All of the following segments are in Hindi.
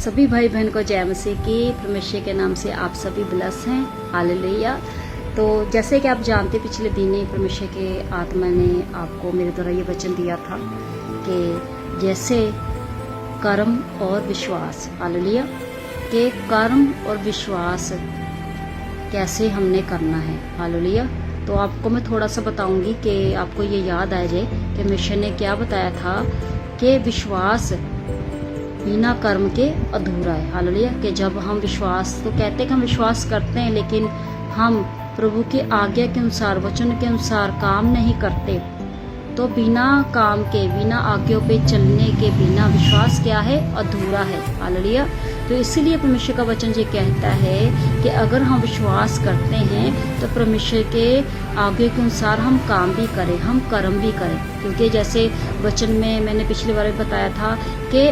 सभी भाई बहन को जय मसीह की। परमेश्वर के नाम से आप सभी ब्लेस हैं। हालेलुया। तो जैसे कि आप जानते, पिछले दिन ही परमेश्वर के आत्मा ने आपको मेरे द्वारा ये वचन दिया था कि जैसे कर्म और विश्वास, हालेलुया, कि कर्म और विश्वास कैसे हमने करना है। हालेलुया। तो आपको मैं थोड़ा सा बताऊंगी कि आपको ये याद आ जाए कि मिशन ने क्या बताया था कि विश्वास बिना कर्म के अधूरा है। हालेलुया। कि जब हम विश्वास, तो कहते हैं कि हम विश्वास करते हैं लेकिन हम प्रभु की आज्ञा के अनुसार, वचन के अनुसार काम नहीं करते, तो बिना काम के, बिना आज्ञा पे चलने के बिना विश्वास क्या है? अधूरा है। हालेलुया। तो इसीलिए परमेश्वर का वचन ये कहता है कि अगर हम विश्वास करते हैं तो परमेश्वर के आज्ञा के अनुसार हम काम भी करें, हम कर्म भी करें। क्योंकि जैसे वचन में मैंने पिछली बार बताया था कि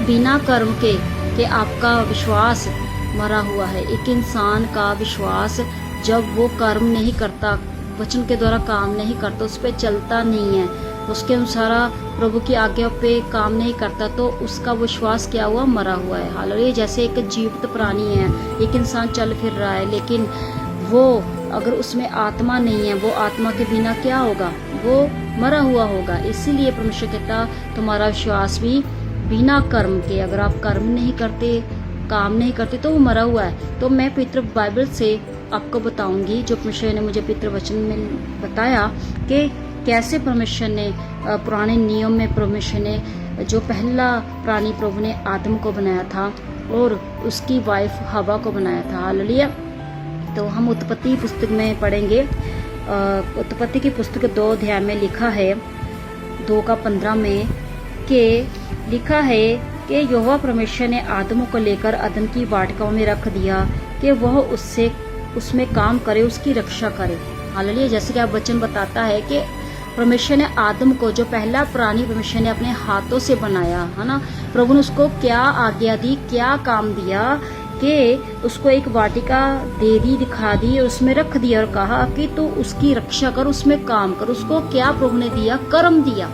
बिना कर्म के कि आपका विश्वास मरा हुआ है। एक इंसान का विश्वास जब वो कर्म नहीं करता, वचन के द्वारा काम नहीं करता, उस पर चलता नहीं है, उसके अनुसार प्रभु की आज्ञा पे काम नहीं करता, तो उसका विश्वास क्या हुआ? मरा हुआ है। हालेलुया। जैसे एक जीवित प्राणी है, एक इंसान चल फिर रहा है लेकिन वो अगर उसमें आत्मा नहीं है, वो आत्मा के बिना क्या होगा? वो मरा हुआ होगा। इसीलिए परमेश्वर कहता तुम्हारा विश्वास भी बिना कर्म के, अगर आप कर्म नहीं करते, काम नहीं करते, तो वो मरा हुआ है। तो मैं पवित्र बाइबल से आपको बताऊंगी, जो परमेश्वर ने मुझे पवित्र वचन में बताया कि कैसे परमेश्वर ने पुराने नियम में परमेश्वर ने जो पहला प्राणी प्रभु ने आदम को बनाया था और उसकी वाइफ हवा को बनाया था। हालेलुया। तो हम उत्पत्ति पुस्तक में पढ़ेंगे। उत्पत्ति की पुस्तक 2 अध्याय में लिखा है, 2:15 में, कि लिखा है कि यहोवा परमेश्वर ने आदम को लेकर अदन की वाटिकाओं में रख दिया कि वह उसमें काम करे, उसकी रक्षा करे। हालेलुया। जैसे कि आप वचन बताता है कि परमेश्वर ने आदम को, जो पहला प्राणी परमेश्वर ने अपने हाथों से बनाया है ना, प्रभु ने उसको क्या आज्ञा दी, क्या काम दिया कि उसको एक वाटिका दे दी, दिखा दी और उसमें रख दिया और कहा कि तू उसकी रक्षा कर, उसमें काम कर। उसको क्या प्रभु ने दिया? कर्म दिया।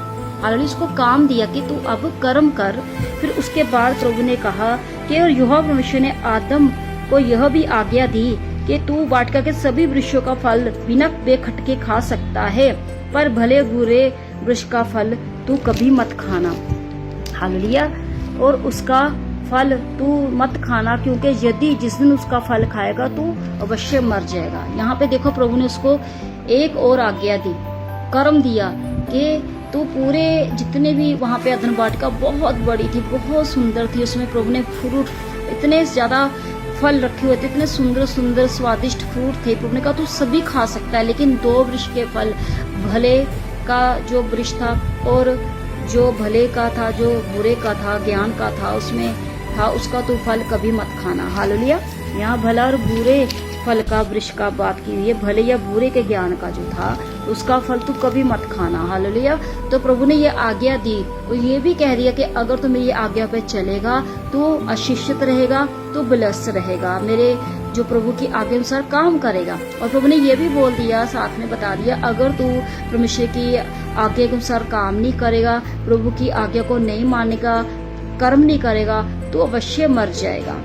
हालेलुया। उसको काम दिया कि तू अब कर्म कर। फिर उसके बाद प्रभु ने कहा कि और यहोवा परमेश्वर ने आदम को यह भी आज्ञा दी कि तू वाटिका के सभी वृक्षों का फल बिना बेखटके खा सकता है, पर भले बुरे वृक्ष का फल तू कभी मत खाना। हालेलुया। और उसका फल तू मत खाना, क्योंकि यदि जिस दिन उसका फल खाएगा तू अवश्य मर जाएगा। यहाँ पे देखो, प्रभु ने उसको एक और आज्ञा दी, कर्म दिया कि तू पूरे जितने भी वहाँ पे अदन वाटिका बहुत बड़ी थी, बहुत सुंदर थी, उसमें प्रभु ने फ्रूट, इतने ज्यादा फल रखे हुए थे, इतने सुंदर सुंदर स्वादिष्ट फ्रूट थे। प्रभु ने कहा तू सभी खा सकता है, लेकिन 2 वृक्ष के फल, भले का जो वृक्ष था और जो भले का था, जो बुरे का था, ज्ञान का था, उसमें था, उसका तू फल कभी मत खाना। हालेलुया। यहाँ भला और बुरे फल का वृक्ष का बात की हुई है, भले या बुरे के ज्ञान का जो था उसका फल तू कभी मत खाना। हालेलुया। तो प्रभु ने ये आज्ञा दी और ये भी कह दिया कि अगर तू मेरी आज्ञा पे चलेगा तो आशीषित रहेगा, तो ब्लेस्ड रहेगा, मेरे जो प्रभु की आज्ञा अनुसार काम करेगा। और प्रभु ने ये भी बोल दिया, साथ में बता दिया, अगर तू परमेश्वर की आज्ञा के अनुसार काम नहीं करेगा, प्रभु की आज्ञा को नहीं मानेगा, कर्म नहीं करेगा, तो अवश्य मर जाएगा।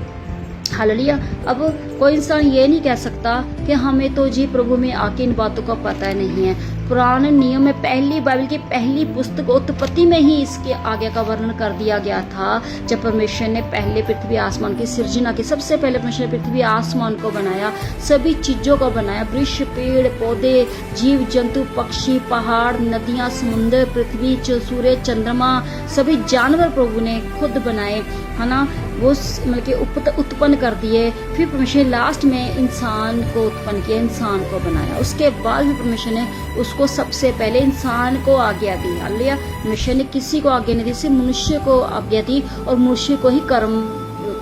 हालेलुया। अब कोई इंसान ये नहीं कह सकता कि हमें तो जी प्रभु में आके इन बातों का पता नहीं है। पुराने नियम में पहली बाइबल की पहली पुस्तक उत्पत्ति में ही इसके आगे का वर्णन कर दिया गया था, जब परमेश्वर ने पहले पृथ्वी आसमान की सृजना की। सबसे पहले परमेश्वर ने पृथ्वी आसमान को बनाया, सभी चीजों को बनाया, वृक्ष, पेड़ पौधे, जीव जंतु, पक्षी, पहाड़, नदियां, समुद्र, पृथ्वी, सूर्य, चंद्रमा, सभी जानवर प्रभु ने खुद बनाए, है ना। वो मतलब उत्पन्न कर दिए। फिर परमेश्वर लास्ट में इंसान को उत्पन्न किया, इंसान को बनाया। उसके बाद भी परमेश्वर ने उसको सबसे पहले इंसान को आज्ञा दी। हालेलुया। परमेश्वर ने किसी को आज्ञा नहीं दी, सिर्फ मनुष्य को आज्ञा दी और मनुष्य को ही कर्म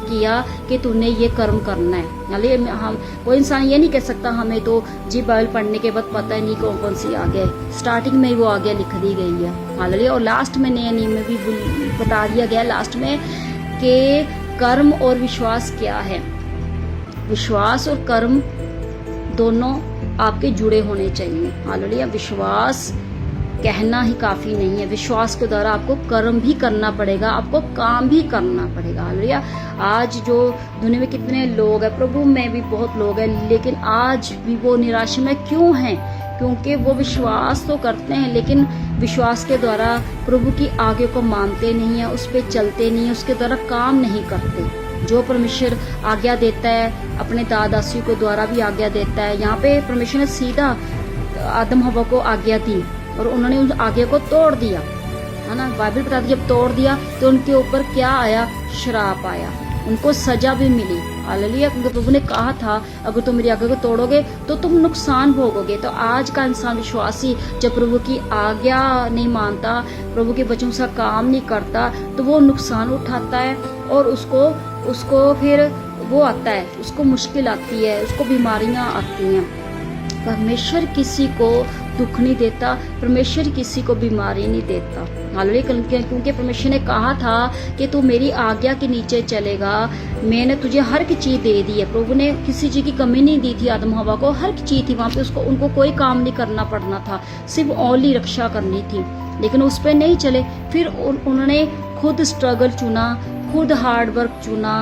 किया कि तूने ये कर्म करना है। हालेलुया। हम कोई इंसान ये नहीं कह सकता हमें तो जी बाइबल पढ़ने के बाद पता ही नहीं कौन कौन सी आज्ञा है, स्टार्टिंग में ही वो आज्ञा लिख दी गई है। हालेलुया। और लास्ट में नए नियम में भी बता दिया गया लास्ट में कि कर्म और विश्वास क्या है। विश्वास और कर्म दोनों आपके जुड़े होने चाहिए। हालेलुया। विश्वास कहना ही काफ़ी नहीं है, विश्वास के द्वारा आपको कर्म भी करना पड़ेगा, आपको काम भी करना पड़ेगा। हालेलुया। आज जो दुनिया में कितने लोग हैं, प्रभु में भी बहुत लोग हैं, लेकिन आज भी वो निराशा में क्यों हैं? क्योंकि वो विश्वास तो करते हैं लेकिन विश्वास के द्वारा प्रभु की आज्ञा को मानते नहीं है, उस पर चलते नहीं है, उसके द्वारा काम नहीं करते। जो परमेश्वर आज्ञा देता है अपने दादासियों के द्वारा भी आज्ञा देता है। यहाँ पे परमेश्वर ने सीधा आदम हवा को आज्ञा दी और उन्होंने उस आज्ञा को तोड़ दिया, है ना। बाइबल बताती जब तोड़ दिया तो उनके ऊपर क्या आया? श्राप आया, उनको सजा भी मिली। हालेलुया। क्योंकि प्रभु ने कहा था अगर तुम मेरी आज्ञा को तोड़ोगे तो तुम नुकसान भोगोगे। तो आज का इंसान विश्वासी जब प्रभु की आज्ञा नहीं मानता, प्रभु के वचनों से काम नहीं करता, तो वो नुकसान उठाता है और उसको फिर वो आता है, उसको मुश्किल आती है, उसको बीमारियां आती हैं। परमेश्वर किसी को दुख नहीं देता, परमेश्वर किसी को बीमारी नहीं देता। हालेलुया। क्योंकि परमेश्वर ने कहा था कि तू मेरी आज्ञा के नीचे चलेगा, मैंने तुझे हर एक चीज दे दी है। प्रभु ने किसी चीज की कमी नहीं दी थी आदम हवा को, हर एक चीज थी वहां पे, उनको कोई काम नहीं करना पड़ना था, सिर्फ ओनली रक्षा करनी थी। लेकिन उस पर नहीं चले, फिर उन्होंने खुद स्ट्रगल चुना, खुद हार्ड वर्क चुना,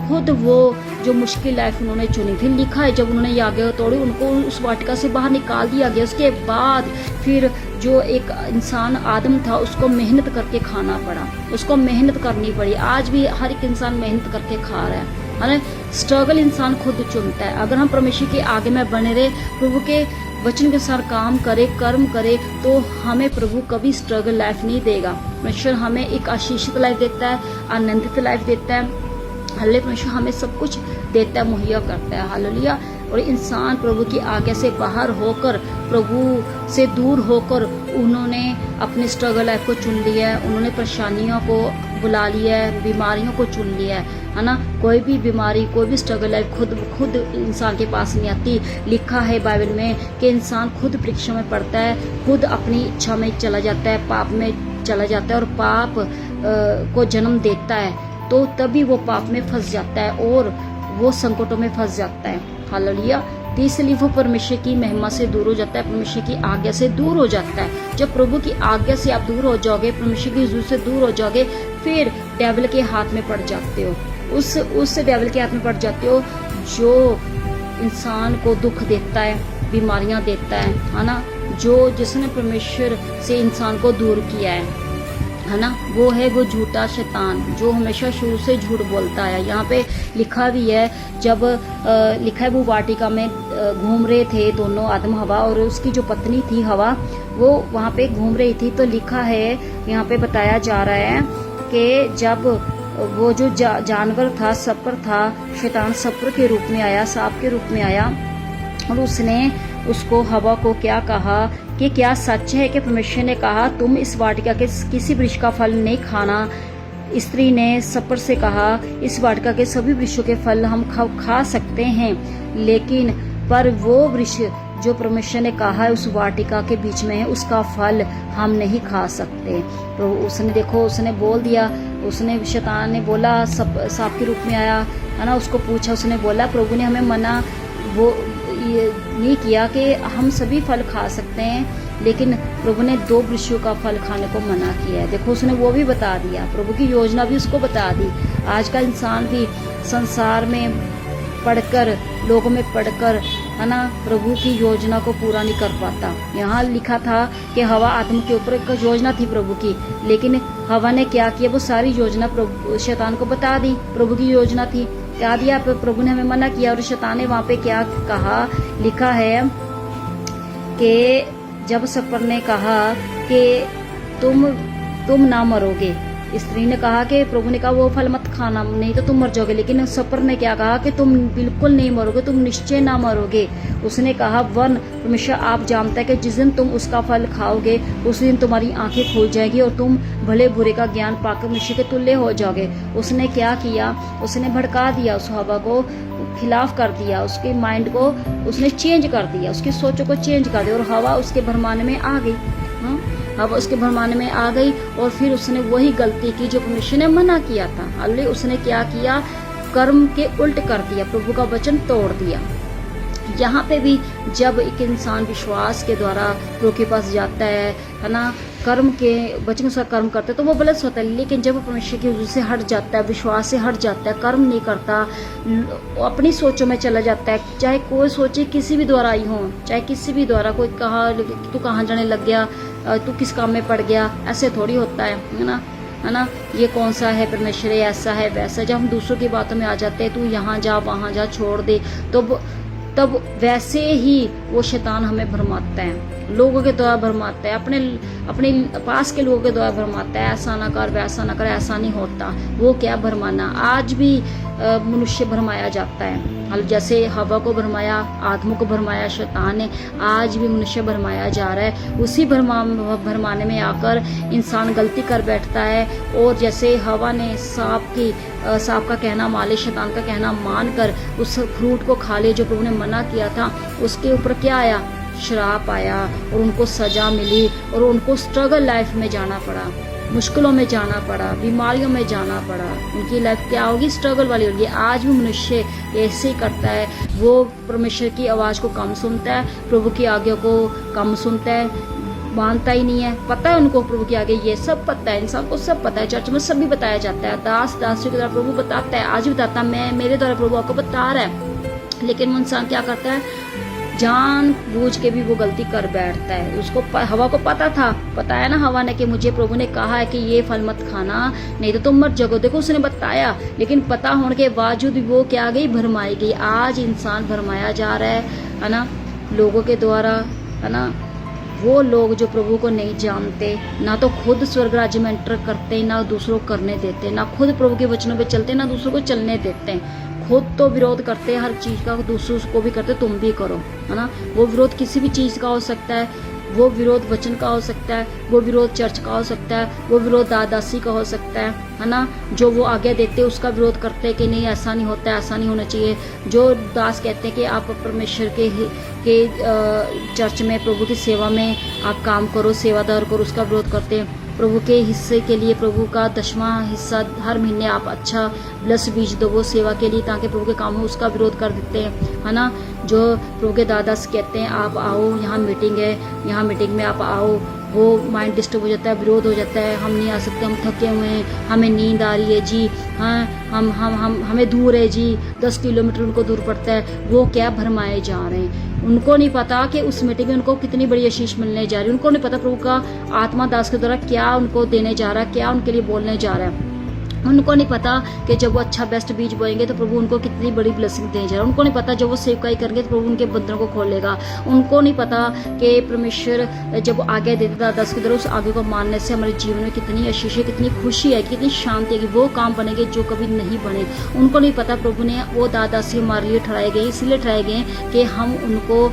खुद वो जो मुश्किल लाइफ उन्होंने चुनी। फिर लिखा है जब उन्होंने ये आज्ञा तोड़ी उनको उस वाटिका से बाहर निकाल दिया गया। उसके बाद फिर जो एक इंसान आदम था उसको मेहनत करके खाना पड़ा, उसको मेहनत करनी पड़ी। आज भी हर एक इंसान मेहनत करके खा रहा है ना। स्ट्रगल इंसान खुद चुनता है। अगर हम परमेश्वर के आगे में बने रहे, प्रभु के वचन के अनुसार काम करे, कर्म करे, तो हमें प्रभु कभी स्ट्रगल लाइफ नहीं देगा। परमेश्वर हमें एक आशीषित लाइफ देता है, आनंदित लाइफ देता है। हालेलुया। परमेश्वर हमें सब कुछ देता है, मुहैया करता है। हालेलुया। और इंसान प्रभु की आज्ञा से बाहर होकर, प्रभु से दूर होकर उन्होंने अपनी स्ट्रगल लाइफ को चुन लिया है, उन्होंने परेशानियों को बुला लिया है, बीमारियों को चुन लिया है ना। कोई भी बीमारी, कोई भी स्ट्रगल लाइफ खुद इंसान के पास नहीं आती। लिखा है बाइबल में कि इंसान खुद परीक्षा में पड़ता है, खुद अपनी इच्छा में चला जाता है, पाप में चला जाता है और पाप को जन्म देता है, तो तभी वो पाप में फंस जाता है और वो संकटों में फंस जाता है। हालेलुया। तो इसलिए वो परमेश्वर की महिमा से दूर हो जाता है, परमेश्वर की आज्ञा से दूर हो जाता है। जब प्रभु की आज्ञा से आप दूर हो जाओगे, परमेश्वर की हुजूर से दूर हो जाओगे, फिर डेविल के हाथ में पड़ जाते हो। उस डेविल के हाथ में पड़ जाते हो जो इंसान को दुख देता है, बीमारियां देता है ना। जिसने परमेश्वर से इंसान को दूर किया है ना, वो है वो झूठा शैतान जो हमेशा शुरू से झूठ बोलता है। यहाँ पे लिखा भी है, जब लिखा है वो वाटिका में घूम रहे थे दोनों, आदम हवा, और उसकी जो पत्नी थी हवा, वो वहाँ पे घूम रही थी। तो लिखा है, यहाँ पे बताया जा रहा है कि जब वो जो जानवर था, सपर था, शैतान सपर के रूप में आया, सांप के रूप में आया, और उसने उसको हवा को क्या कहा कि क्या सच है कि परमेश्वर ने कहा तुम इस वाटिका के किसी वृक्ष का फल नहीं खाना। स्त्री ने सपर से कहा इस वाटिका के सभी वृक्षों के फल हम खा सकते हैं, लेकिन पर वो वृक्ष जो परमेश्वर ने कहा है उस वाटिका के बीच में है, उसका फल हम नहीं खा सकते। तो उसने देखो, उसने बोल दिया, उसने शैतान ने बोला, सांप के रूप में आया है ना, उसको पूछा, उसने बोला प्रभु ने हमें मना वो ये नहीं किया कि हम सभी फल खा सकते हैं, लेकिन प्रभु ने 2 वृक्षों का फल खाने को मना किया है। देखो, उसने वो भी बता दिया, प्रभु की योजना भी उसको बता दी। आज का इंसान भी संसार में पढ़कर, लोगों में पढ़कर, है ना, प्रभु की योजना को पूरा नहीं कर पाता। यहाँ लिखा था कि हवा आदम के ऊपर एक योजना थी प्रभु की, लेकिन हवा ने क्या किया, वो सारी योजना प्रभु शैतान को बता दी। प्रभु की योजना थी, क्या दिया, प्रभु ने हमें मना किया, और शैतान ने वहाँ पे क्या कहा, लिखा है कि जब सपर ने कहा कि तुम ना मरोगे, स्त्री ने कहा कि प्रभु ने कहा वो फल मत खाना, नहीं तो तुम मर जाओगे, लेकिन सपर ने क्या कहा कि तुम बिल्कुल नहीं मरोगे, तुम निश्चय ना मरोगे। उसने कहा वन परमेश्वर आप जानता है कि जिस दिन तुम उसका फल खाओगे उस दिन तुम्हारी आंखें खुल जाएगी और तुम भले बुरे का ज्ञान पाकर मनुष्य के तुल्य हो जाओगे। उसने क्या किया, उसने भड़का दिया, उस हवा को खिलाफ कर दिया, उसके माइंड को उसने चेंज कर दिया, उसकी सोचों को चेंज कर दिया, और हवा उसके भरमाने में आ गई। हवा उसके भरमाने में आ गई और फिर उसने वही गलती की जो परमेश्वर ने मना किया था। हालेलुया। उसने क्या किया, कर्म के उल्ट कर दिया, प्रभु का वचन तोड़ दिया। यहाँ पे भी जब एक इंसान विश्वास के द्वारा प्रभु के पास जाता है ना, कर्म के वचन से कर्म करते तो वो ब्लेस होता है। लेकिन जब वो परमेश्वर की हुजूर से हट जाता है, विश्वास से हट जाता है, कर्म नहीं करता, अपनी सोचों में चला जाता है, चाहे कोई सोचे किसी भी द्वारा आई हो, चाहे किसी भी द्वारा कोई कहा तू कहाँ जाने लग गया, तू किस काम में पड़ गया, ऐसे थोड़ी होता है ना। ये कौन सा है परमेश्वर, ऐसा है वैसा। जब हम दूसरों की बातों में आ जाते हैं, तू यहाँ जा वहाँ जा छोड़ दे, तो तब वैसे ही वो शैतान हमें भरमाता है, लोगों के द्वारा भरमाता है, अपने पास के लोगों के द्वारा भरमाता है, ऐसा ना कर वैसा ना कर, ऐसा नहीं होता। वो क्या भरमाना, आज भी मनुष्य भरमाया जाता है। जैसे हवा को भरमाया, आदमों को भरमाया शैतान ने, आज भी मनुष्य भरमाया जा रहा है। उसी भरमाने में आकर इंसान गलती कर बैठता है। और जैसे हवा ने सांप का कहना मान ले, शैतान का कहना मानकर उस फ्रूट को खा ले जो प्रभु ने मना किया था, उसके ऊपर क्या आया, श्राप आया और उनको सजा मिली और उनको स्ट्रगल लाइफ में जाना पड़ा, मुश्किलों में जाना पड़ा, बीमारियों में जाना पड़ा। उनकी लाइफ क्या होगी, स्ट्रगल वाली होगी। आज भी मनुष्य ऐसे ही करता है, वो परमेश्वर की आवाज़ को कम सुनता है, प्रभु की आज्ञा को कम सुनता है, मानता ही नहीं है। पता है उनको प्रभु की आगे, ये सब पता है, इंसान को सब पता है, चर्च में सब भी बताया जाता है, दासियों के द्वारा प्रभु बताता है, आज भी बताता है, मेरे द्वारा प्रभु आपको बता रहा है। लेकिन वो इंसान क्या करता है, जान बूझ के भी वो गलती कर बैठता है। उसको हवा को पता था, बताया ना हवा ने कि मुझे प्रभु ने कहा है कि ये फल मत खाना नहीं तो तुम मर जाओगे। देखो उसने बताया, लेकिन पता होने के बावजूद वो क्या गई, भरमाई गई। आज इंसान भरमाया जा रहा है ना, लोगों के द्वारा, है ना। वो लोग जो प्रभु को नहीं जानते, ना तो खुद स्वर्ग राज्य में एंटर करते, ना दूसरों को करने देते, ना खुद प्रभु के वचनों पे चलते, ना दूसरों को चलने देते हैं। खुद तो विरोध करते हैं हर चीज़ का, दूसरों को भी करते, तुम भी करो, है ना। वो विरोध किसी भी चीज़ का हो सकता है, वो विरोध वचन का हो सकता है, वो विरोध चर्च का हो सकता है, वो विरोध दादासी का हो सकता है ना। जो वो आज्ञा देते हैं उसका विरोध करते हैं कि नहीं ऐसा नहीं होता है, ऐसा नहीं होना चाहिए। जो दास कहते हैं कि आप परमेश्वर के चर्च में प्रभु की सेवा में आप काम करो, सेवादार करो, उसका विरोध करते हैं। प्रभु के हिस्से के लिए, प्रभु का 10वां हिस्सा हर महीने आप अच्छा ब्लस बीज दो वो सेवा के लिए, ताकि प्रभु के काम हो, उसका विरोध कर देते हैं, है ना। जो प्रभु के दादा से कहते हैं आप आओ, यहाँ मीटिंग है, यहाँ मीटिंग में आप आओ, वो माइंड डिस्टर्ब हो जाता है, विरोध हो जाता है, हम नहीं आ सकते, हम थके हुए हैं, हमें नींद आ रही है जी, हाँ हम हमें दूर है जी, 10 किलोमीटर उनको दूर पड़ता है। वो क्या भरमाए जा रहे हैं, उनको नहीं पता कि उस मीटिंग में उनको कितनी बड़ी आशीष मिलने जा रही है। उनको नहीं पता प्रभु का आत्मा दास के द्वारा क्या उनको देने जा रहा है, क्या उनके लिए बोलने जा रहा है। उनको नहीं पता कि जब वो अच्छा बेस्ट बीज बोएंगे तो प्रभु उनको कितनी बड़ी ब्लेसिंग देने जा रहा है। उनको नहीं पता जब वो सेवकाई करेंगे तो प्रभु उनके बंधनों को खोलेगा। उनको नहीं पता कि परमेश्वर जब आज्ञा देता था 10 की तरह, उस आगे को मानने से हमारे जीवन में कितनी आशीष है, कितनी खुशी है, कितनी शांति है, कि वो काम बनेंगे जो कभी नहीं बने। उनको नहीं पता प्रभु ने वो दादा से हमारे लिए ठहराए गए, इसलिए ठहराए गए कि हम उनको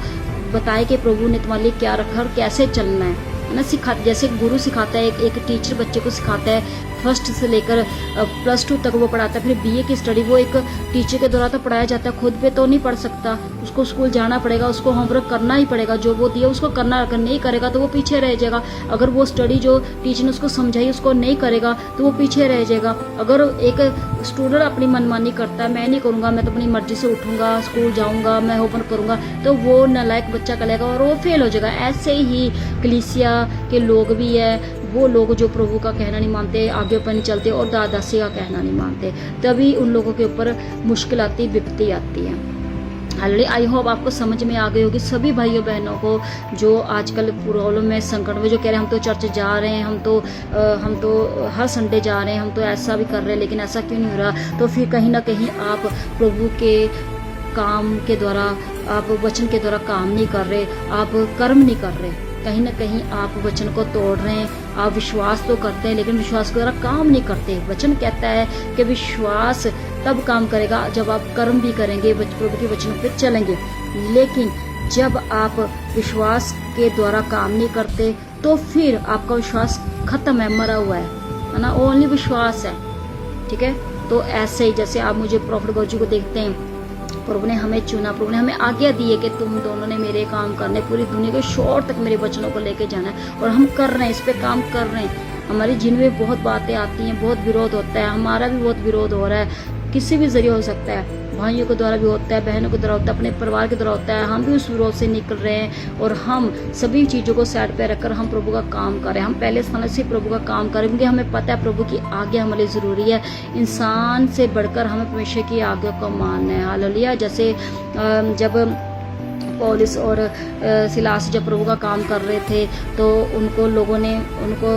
बताए कि प्रभु ने तुम्हारे लिए क्या रखा और कैसे चलना है ना। जैसे गुरु सिखाता है, एक टीचर बच्चे को सिखाता है, फर्स्ट से लेकर +2 तक वो पढ़ाता है। फिर BA की स्टडी वो एक टीचर के द्वारा तो पढ़ाया जाता है, खुद पे तो नहीं पढ़ सकता, उसको स्कूल जाना पड़ेगा, उसको होमवर्क करना ही पड़ेगा, जो वो दिया उसको करना, अगर नहीं करेगा तो वो पीछे रह जाएगा। अगर वो स्टडी जो टीचर ने उसको समझाई उसको नहीं करेगा तो वो पीछे रह जाएगा। अगर एक स्टूडेंट अपनी मनमानी करता है, मैं नहीं करूँगा, मैं तो अपनी मर्जी से उठूंगा, स्कूल जाऊँगा, मैं होमवर्क करूँगा, तो वो नालायक बच्चा करेगा और वो फेल हो जाएगा। ऐसे ही कलीसिया के लोग भी है, वो लोग जो प्रभु का कहना नहीं मानते, आगे पर नहीं चलते और दादासी का कहना नहीं मानते, तभी उन लोगों के ऊपर मुश्किल आती, विपत्ति आती है। हालेलुया। आई होप आपको समझ में आ गई होगी सभी भाइयों बहनों को जो आजकल प्रॉब्लम में, संकट में, जो कह रहे हैं हम तो चर्च जा रहे हैं, हम तो हर संडे जा रहे हैं, हम तो ऐसा भी कर रहे हैं, लेकिन ऐसा क्यों नहीं हो रहा। तो फिर कहीं ना कहीं आप प्रभु के काम के द्वारा, आप वचन के द्वारा काम नहीं कर रहे, आप कर्म नहीं कर रहे, कहीं ना कहीं आप वचन को तोड़ रहे हैं। आप विश्वास तो करते हैं लेकिन विश्वास के द्वारा काम नहीं करते। वचन कहता है कि विश्वास तब काम करेगा जब आप कर्म भी करेंगे, प्रभु के वचनों पे चलेंगे। लेकिन जब आप विश्वास के द्वारा काम नहीं करते तो फिर आपका विश्वास खत्म है, मरा हुआ है ना। ओनली विश्वास है, ठीक है। तो ऐसे ही जैसे आप मुझे प्रॉफिट गौजी को देखते हैं, प्रभु ने हमें चुना, प्रभु ने हमें आज्ञा दी है कि तुम दोनों ने मेरे काम करने, पूरी दुनिया के शोर तक मेरे वचनों को लेके जाना है, और हम कर रहे हैं, इस पे काम कर रहे हैं। हमारी जिन में बहुत बातें आती हैं, बहुत विरोध होता है, हमारा भी बहुत विरोध हो रहा है, किसी भी जरिए हो सकता है, भाइयों के द्वारा भी होता है, बहनों के द्वारा होता है, अपने परिवार के द्वारा होता है। हम भी उस विरोध से निकल रहे हैं और हम सभी चीज़ों को साइड पे रखकर हम प्रभु का काम करें। हम पहले स्थान से प्रभु का काम करें, क्योंकि हमें पता है प्रभु की आज्ञा हमारे लिए ज़रूरी है। इंसान से बढ़कर हमें परमेश्वर की आज्ञा को मानना है। हालेलुया। जैसे जब पौलुस और सिलास जब प्रभु का काम कर रहे थे तो उनको लोगों ने उनको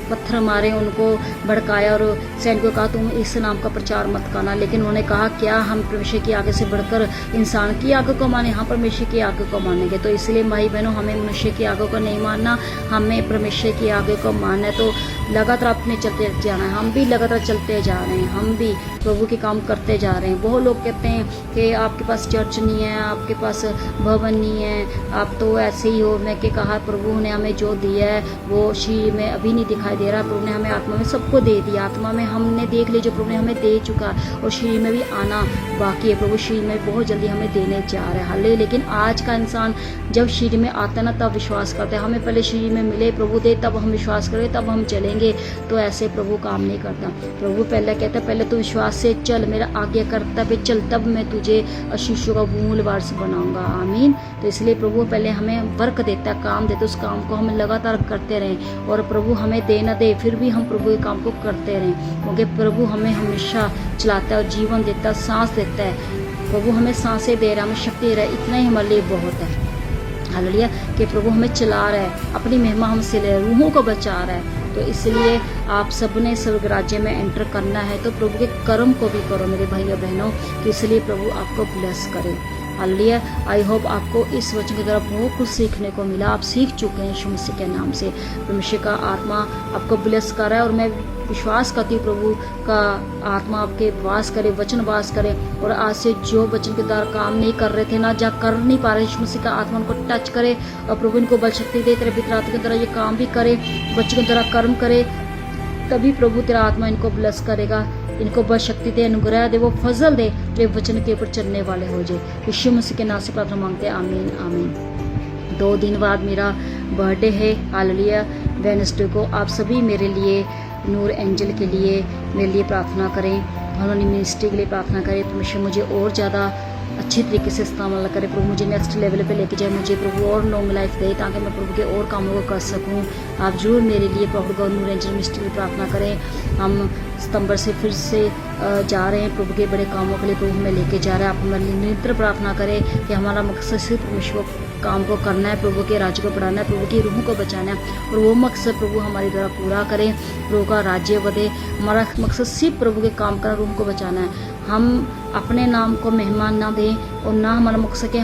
पत्थर मारे, उनको भड़काया और सैनिकों को कहा तुम इस नाम का प्रचार मत करना। लेकिन उन्होंने कहा क्या हम परमेश्वर की आगे से बढ़कर इंसान की आगे को माने? हाँ, परमेश्वर की आगे को मानेंगे। तो इसलिए भाई बहनों, हमें मनुष्य की आगे को नहीं मानना, हमें परमेश्वर की आगे को मानना है। तो लगातार अपने चलते जाना है। हम भी लगातार चलते जा रहे हैं, हम भी प्रभु के काम करते जा रहे हैं। बहुत लोग कहते हैं कि आपके पास चर्च नहीं है, आपके पास भवन नहीं है, आप तो ऐसे ही हो। मैं कहा प्रभु ने हमें जो दिया है वो शरीर में अभी नहीं दिखाई दे रहा। प्रभु ने हमें आत्मा में सबको दे दिया। आत्मा में हमने देख लिया जो प्रभु ने हमें दे चुका है, और शरीर में भी आना बाकी है। प्रभु शरीर में बहुत जल्दी हमें देने जा रहा है। हाले। लेकिन आज का इंसान जब शरीर में आता है ना, तब विश्वास करता है। हमें पहले शरीर में मिले, प्रभु दे, तब हम विश्वास करें, तब हम चलेंगे। तो ऐसे प्रभु काम नहीं करता। प्रभु पहले कहता है पहले तो विश्वास से चल, मेरा आज्ञा कर्तव्य चल, तब मैं तुझे आशीषों का मूल वारिस बनाऊंगा। आमीन। तो इसलिए प्रभु पहले हमें वर्क देता है, काम देता है, उस काम को हमें लगातार करते रहें। और प्रभु हमें दे न दे, फिर भी हम प्रभु के काम को करते रहें, क्योंकि प्रभु हमें हमेशा चलाता है और जीवन देता है, सांस देता है। प्रभु हमें सांसें दे रहा है, हमें शक्ति दे रहा है, इतना ही हमारे लिए बहुत है। हालेलुया। कि प्रभु हमें चला रहा है, अपनी महिमा हमसे ले रहा है, रूहों को बचा रहा है। तो इसलिए आप सबने स्वर्ग राज्य में एंटर करना है, तो प्रभु के कर्म को भी करो मेरे भाई और बहनों। तो इसलिए प्रभु आपको ब्लेस करे। हालेलुया। आई होप आपको इस वचन की तरफ बहुत कुछ सीखने को मिला। आप सीख चुके हैं यीशु मसीह के नाम से। परमेश्वर का आत्मा आपको ब्लेस कर रहा है, और मैं विश्वास करती हूँ प्रभु का आत्मा आपके वास करे, वचन वास करे। और आज से जो वचन के द्वारा काम नहीं कर रहे थे ना, जा कर नहीं पा रहे, यीशु मसीह का आत्मा उनको टच करे, और प्रभु इनको बल शक्ति दे, तेरे पवित्र आत्मा की तरह ये काम भी करे, बच्चों की तरह कर्म करे। तभी प्रभु तेरा आत्मा इनको ब्लेस करेगा, इनको बल शक्ति दे, अनुग्रह दे, वो फजल दे, जो वचन के ऊपर चलने वाले हो जाए। यीशु मसीह के नाम से प्रार्थना मांगते हैं। आमीन आमीन। 2 दिन बाद मेरा बर्थडे है। हालेलुया। वेडनेसडे को आप सभी मेरे लिए, नूर एंजल के लिए, मेरे लिए प्रार्थना करें, भवानी मिनिस्ट्री के लिए प्रार्थना करें। परमेश्वर मुझे और ज़्यादा अच्छी तरीके से इस्तेमाल करे, प्रभु मुझे नेक्स्ट लेवल पे लेके जाए, मुझे प्रभु और लॉन्ग लाइफ दे, ताकि मैं प्रभु के और कामों को कर सकूं। आप जरूर मेरे लिए प्रभु गॉड नूर एंजल मिनिस्ट्री की प्रार्थना करें। हम सितंबर से फिर से जा रहे हैं प्रभु के बड़े कामों के लिए, प्रभु हमें लेके जा रहा है। आप हमारे लिए निरंतर प्रार्थना करें कि हमारा मकसद सिर्फ परमेश्वर काम को करना है, प्रभु के राज्य को बढ़ाना है, प्रभु की रूह को बचाना है, और वो मकसद प्रभु हमारे द्वारा पूरा करें, प्रभु का राज्य बढ़े। हमारा मकसद सिर्फ प्रभु के काम करना, रूह को बचाना है। हम अपने नाम को मेहमान ना दें, और ना हमारा मकसद है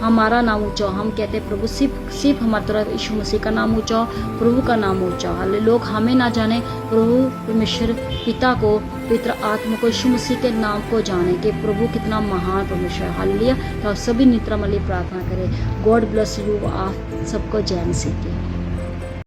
हमारा नाम ऊंचा हो। हम कहते हैं प्रभु सिर्फ हमारी तरफ यीशु मसीह का नाम ऊंचा हो, प्रभु का नाम ऊंचा हो। हालेलुया। लोग हमें ना जाने, प्रभु परमेश्वर पिता को, पवित्र आत्मा को, यीशु मसीह के नाम को जाने कि प्रभु कितना महान परमेश्वर है। हालेलुया। तो आप सभी नित्रा मली प्रार्थना करें। God bless you. आप सबको जय मसीह की।